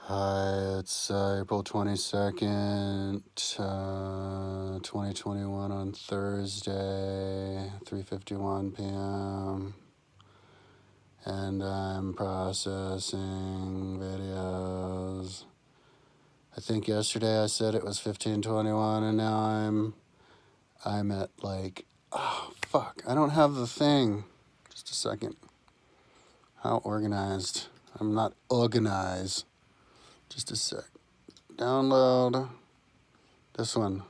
Hi, it's April 22nd, 2021 on Thursday, 3:51 p.m. And I'm processing videos. I think yesterday I said it was 15:21 and now I'm at like, oh fuck, I don't have the thing. Just a second. How organized? I'm not organized. Just a sec. Download this one.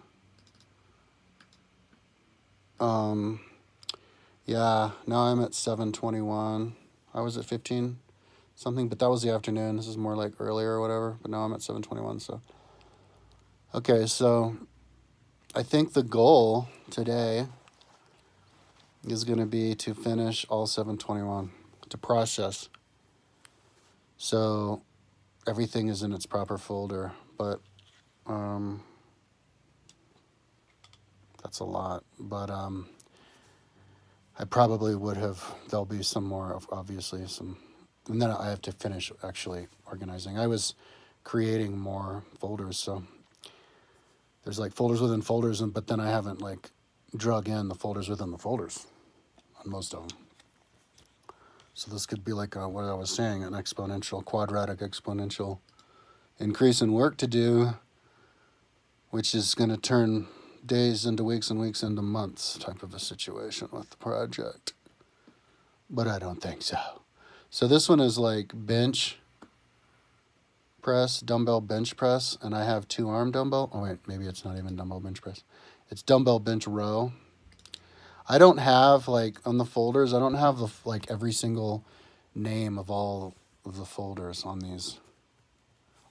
Yeah, now I'm at 7:21. I was at 15 something, but that was the afternoon. This is more like earlier or whatever, but now I'm at 7:21, so. Okay, so I think the goal today is going to be to finish all 7:21, to process. So everything is in its proper folder, but that's a lot. But I probably would have, there'll be some more, obviously, some, and then I have to finish actually organizing. I was creating more folders, so there's like folders within folders, but then I haven't like drug in the folders within the folders on most of them. So this could be like what I was saying, an exponential, quadratic exponential increase in work to do, which is going to turn days into weeks and weeks into months type of a situation with the project. But I don't think so. So this one is like bench press, dumbbell bench press, and I have 2-arm dumbbell. Oh wait, maybe it's not even dumbbell bench press. It's dumbbell bench row. I don't have like on the folders, I don't have the like every single name of all of the folders on these.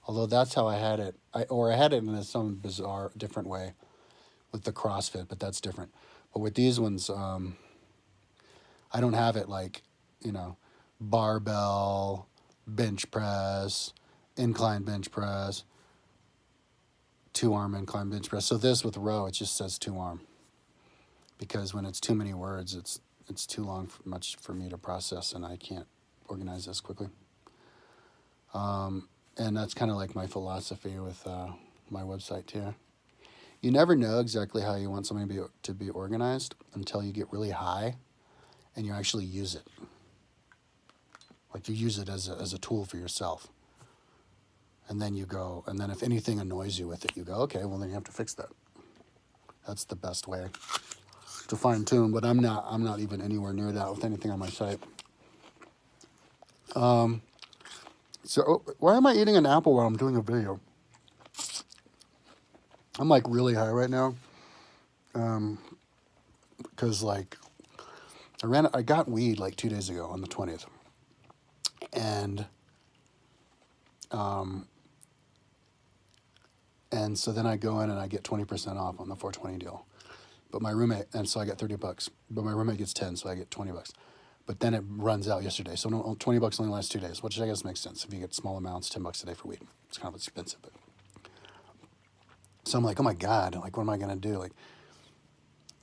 Although that's how I had it. I had it in some bizarre different way with the CrossFit, but that's different. But with these ones, I don't have it like, barbell, bench press, incline bench press, 2-arm incline bench press. So this with row, it just says 2-arm. Because when it's too many words, it's too long much for me to process, and I can't organize this quickly. And that's kind of like my philosophy with my website too. You never know exactly how you want something to be organized until you get really high and you actually use it. Like you use it as a tool for yourself. And then you go, and then if anything annoys you with it, you go, okay, well then you have to fix that. That's the best way to fine tune, but I'm not even anywhere near that with anything on my site. So why am I eating an apple while I'm doing a video? I'm like really high right now. Because like I got weed like 2 days ago on the 20th. And so then I go in and I get 20% off on the 420 deal. But my roommate, and so I get $30, but my roommate gets 10, so I get $20. But then it runs out yesterday. So $20 only lasts 2 days, which I guess makes sense. If you get small amounts, $10 a day for weed. It's kind of expensive, but. So I'm like, oh my God, like what am I gonna do? Like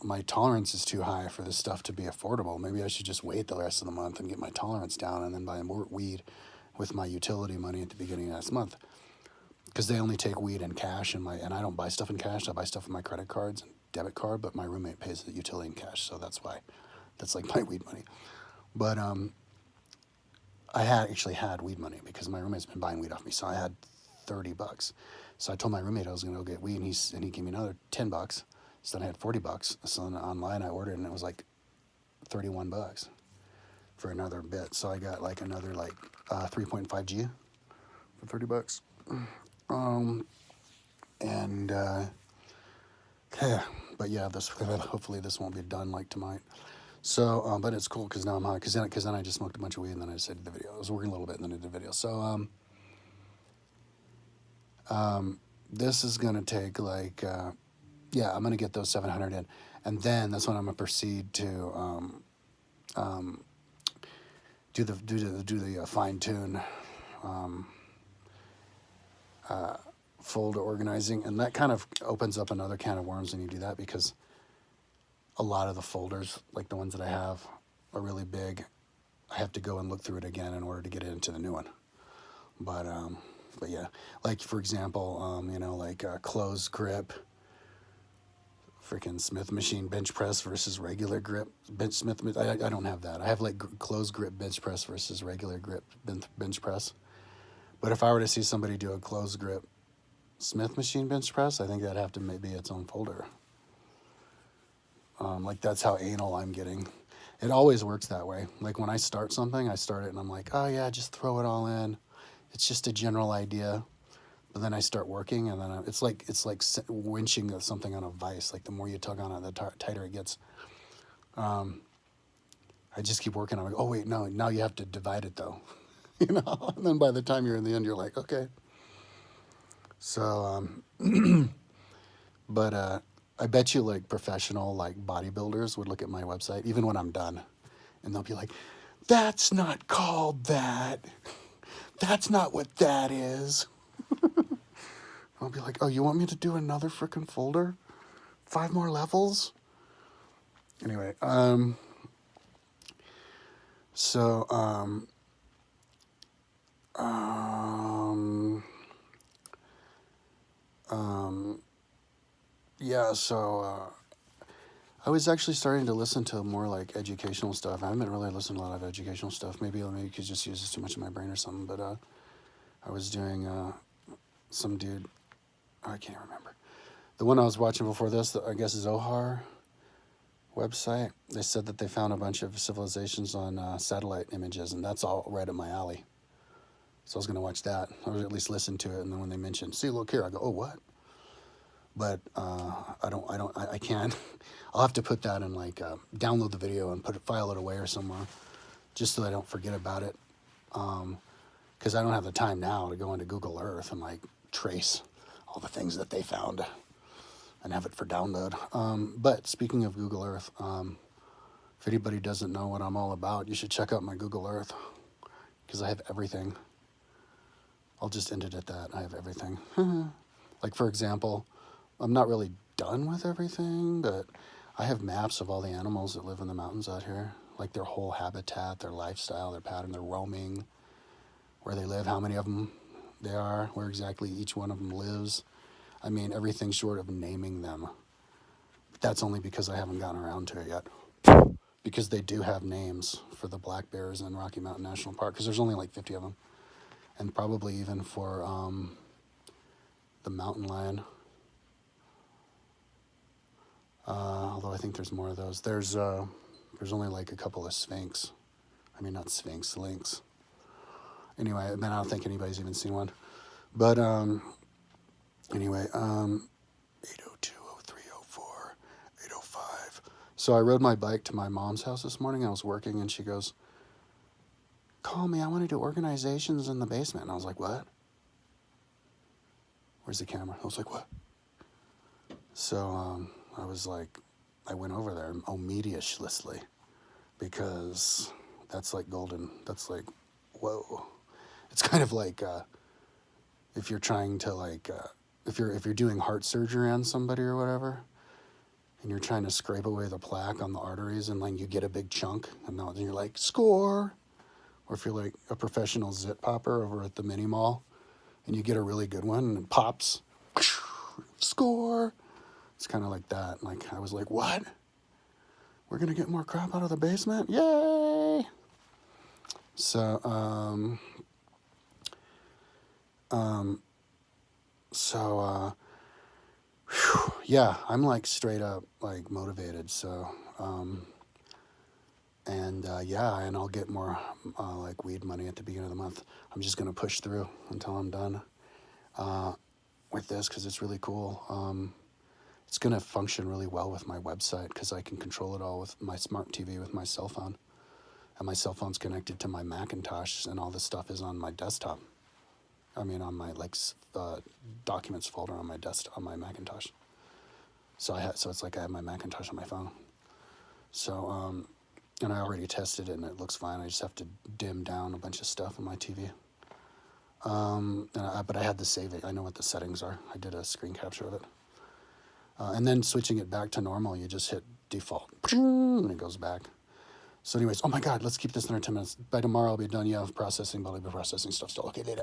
my tolerance is too high for this stuff to be affordable. Maybe I should just wait the rest of the month and get my tolerance down and then buy more weed with my utility money at the beginning of next month. Because they only take weed in cash and I don't buy stuff in cash. I buy stuff with my credit cards and debit card, but my roommate pays the utility in cash, so that's why. That's like my weed money. But I actually had weed money because my roommate's been buying weed off me, so I had $30. So I told my roommate I was gonna go get weed, and he gave me another $10. So then I had $40. So then online I ordered, and it was like $31 for another bit. So I got like another 3.5 G for $30. Yeah, but yeah, hopefully this won't be done like tonight. So, but it's cool because now I'm high. Because then I just smoked a bunch of weed and then I just did the video. I was working a little bit and then I did the video. So, this is gonna take like, I'm gonna get those 700 in, and then that's when I'm gonna proceed to do the fine tune folder organizing, and that kind of opens up another can of worms when you do that because a lot of the folders, like the ones that I have, are really big. I have to go and look through it again in order to get it into the new one. But But yeah, like for example, like closed grip, freaking Smith machine bench press versus regular grip I don't have that. I have like closed grip bench press versus regular grip bench press. But if I were to see somebody do a closed grip Smith machine bench press, I think that'd have to be its own folder. Like that's how anal I'm getting. It always works that way. Like when I start something, I start it and I'm like, oh yeah, just throw it all in. It's just a general idea. But then I start working, and then it's like winching something on a vise. Like the more you tug on it, the tighter it gets. I just keep working. I'm like, oh wait, no, now you have to divide it though, And then by the time you're in the end, you're like, okay. So, but I bet you like professional like bodybuilders would look at my website even when I'm done, and they'll be like, that's not called that. That's not what that is. I'll be like, oh, you want me to do another freaking folder? 5 more levels? Anyway, so, yeah, so, I was actually starting to listen to more like educational stuff. I haven't really listened to a lot of educational stuff. Maybe it just uses too much of my brain or something, but, I was doing, some dude, I can't remember. The one I was watching before this, I guess Zohar website, they said that they found a bunch of civilizations on satellite images, and that's all right up my alley. So I was going to watch that, or at least listen to it, and then when they mentioned, see, look here, I go, oh, what? But I can't. I'll have to put that in like, download the video and file it away or somewhere, just so I don't forget about it. Because I don't have the time now to go into Google Earth and like trace all the things that they found and have it for download. But speaking of Google Earth, if anybody doesn't know what I'm all about, you should check out my Google Earth, because I have everything. I'll just end it at that. I have everything. Like, for example, I'm not really done with everything, but I have maps of all the animals that live in the mountains out here, like their whole habitat, their lifestyle, their pattern, their roaming, where they live, how many of them there are, where exactly each one of them lives. I mean, everything short of naming them. But that's only because I haven't gotten around to it yet. Because they do have names for the black bears in Rocky Mountain National Park, because there's only like 50 of them. And probably even for the mountain lion. Although I think there's more of those. There's only like a couple of lynx. Anyway, I don't think anybody's even seen one. But anyway, 802, 03, 04, 805. So I rode my bike to my mom's house this morning. I was working, and she goes, call me, I want to do organizations in the basement. And I was like, what? Where's the camera? I was like, what? So I was like, I went over there immediately, because that's like golden. That's like, whoa. It's kind of like if you're trying to like, if you're doing heart surgery on somebody or whatever, and you're trying to scrape away the plaque on the arteries, and like you get a big chunk, and then you're like, score. Or if you're like a professional zit popper over at the mini mall, and you get a really good one, and it pops, score. It's kind of like that. Like, I was like, what? We're going to get more crap out of the basement? Yay! So, yeah, I'm like straight up like motivated. So, and I'll get more like weed money at the beginning of the month. I'm just going to push through until I'm done with this, because it's really cool. It's going to function really well with my website, because I can control it all with my smart TV with my cell phone. And my cell phone's connected to my Macintosh, and all this stuff is on my desktop. I mean, on my documents folder on my desktop, on my Macintosh. So it's like I have my Macintosh on my phone. So, and I already tested it, and it looks fine. I just have to dim down a bunch of stuff on my TV. But I had to save it. I know what the settings are. I did a screen capture of it. And then switching it back to normal, you just hit default, and it goes back. So anyways, oh my God, let's keep this under 10 minutes. By tomorrow, I'll be done. Yeah, processing, but I'll be processing stuff still. Okay, later.